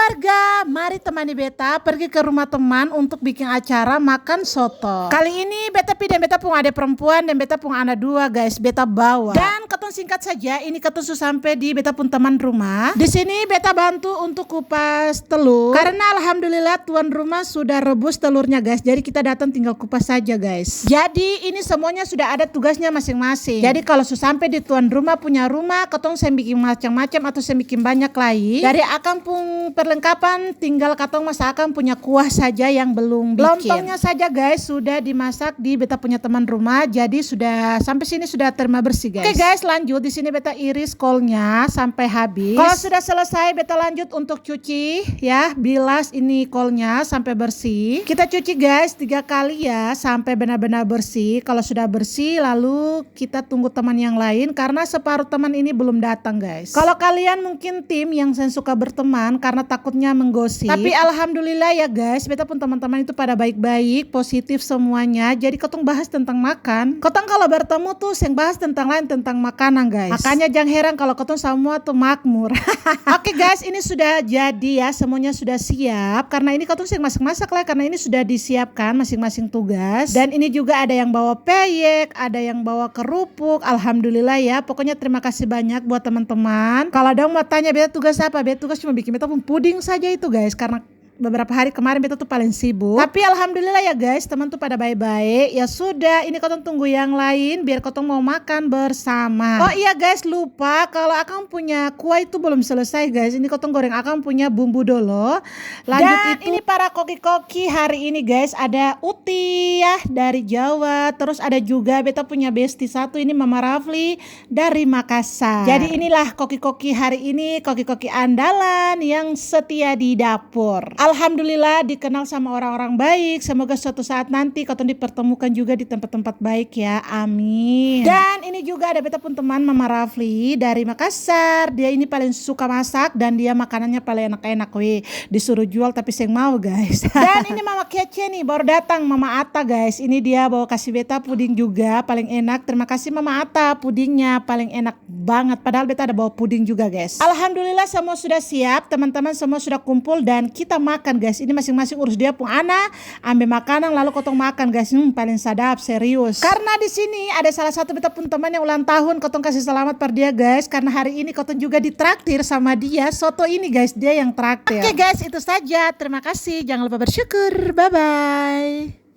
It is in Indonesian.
keluarga, mari temani beta pergi ke rumah teman untuk bikin acara makan soto. Kali ini beta pi dan beta pung adik perempuan dan beta pung anak dua guys, beta bawa. Dan ketong singkat saja, ini ketong sudah sampai di beta pun teman rumah. Di sini beta bantu untuk kupas telur. Karena alhamdulillah tuan rumah sudah rebus telurnya guys. Jadi kita datang tinggal kupas saja guys. Jadi ini semuanya sudah ada tugasnya masing-masing. Jadi kalau sudah sampai di tuan rumah punya rumah, ketong saya bikin macam-macam atau saya bikin banyak lain. Dari akang pun perlengkapan tinggal katong masakan punya kuah saja yang belum bikin. Lontongnya saja guys sudah dimasak di beta punya teman rumah. Jadi sudah sampai sini sudah terima bersih guys. Oke guys, lanjut di sini beta iris kolnya sampai habis. Kalau sudah selesai beta lanjut untuk cuci ya, bilas ini kolnya sampai bersih. Kita cuci guys 3 kali ya sampai benar-benar bersih. Kalau sudah bersih lalu kita tunggu teman yang lain karena separuh teman ini belum datang guys. Kalau kalian mungkin tim yang saya suka berteman karena takutnya menggosip. Tapi alhamdulillah ya guys, beta pun teman-teman itu pada baik-baik, positif semuanya. Jadi ketong bahas tentang makan. Ketong kalau bertemu tuh yang bahas tentang lain tentang makanan guys. Makanya jangan heran kalau ketong semua tuh makmur. Oke guys, ini sudah jadi ya, semuanya sudah siap. Karena ini ketong yang masak-masak lah, karena ini sudah disiapkan masing-masing tugas. Dan ini juga ada yang bawa peyek, ada yang bawa kerupuk. Alhamdulillah ya, pokoknya terima kasih banyak buat teman-teman. Kalau ada yang mau tanya beta tugas apa, beta tugas cuma bikin beta pun puding saja itu guys, karena beberapa hari kemarin beta tuh paling sibuk. Tapi alhamdulillah ya guys, teman tuh pada baik-baik. Ya sudah, ini kotong tunggu yang lain biar kotong mau makan bersama. Oh iya guys, lupa kalau akang punya kuah itu belum selesai guys. Ini kotong goreng akang punya bumbu dulu. Lanjut dan itu ini para koki-koki hari ini guys, ada Uti ya dari Jawa. Terus ada juga beta punya bestie satu ini Mama Rafli dari Makassar. Jadi inilah koki-koki hari ini, koki-koki andalan yang setia di dapur. Alhamdulillah dikenal sama orang-orang baik. Semoga suatu saat nanti kotong dipertemukan juga di tempat-tempat baik ya. Amin. Dan ini juga ada beta pun teman Mama Rafli dari Makassar. Dia ini paling suka masak dan dia makanannya paling enak-enak weh. Disuruh jual tapi saya mau guys. Dan ini Mama Kece nih baru datang, Mama Ata guys. Ini dia bawa kasih beta puding juga paling enak. Terima kasih Mama Ata, pudingnya paling enak banget. Padahal beta ada bawa puding juga guys. Alhamdulillah semua sudah siap. Teman-teman semua sudah kumpul dan kita makan guys. Ini masing-masing urus dia pun anak, ambil makanan lalu kotong makan guys. Paling sadap serius. Karena di sini ada salah satu beta pun teman yang ulang tahun, kotong kasih selamat per dia guys. Karena hari ini kotong juga ditraktir sama dia. Soto ini guys, dia yang traktir. Oke guys, itu saja. Terima kasih. Jangan lupa bersyukur. Bye bye.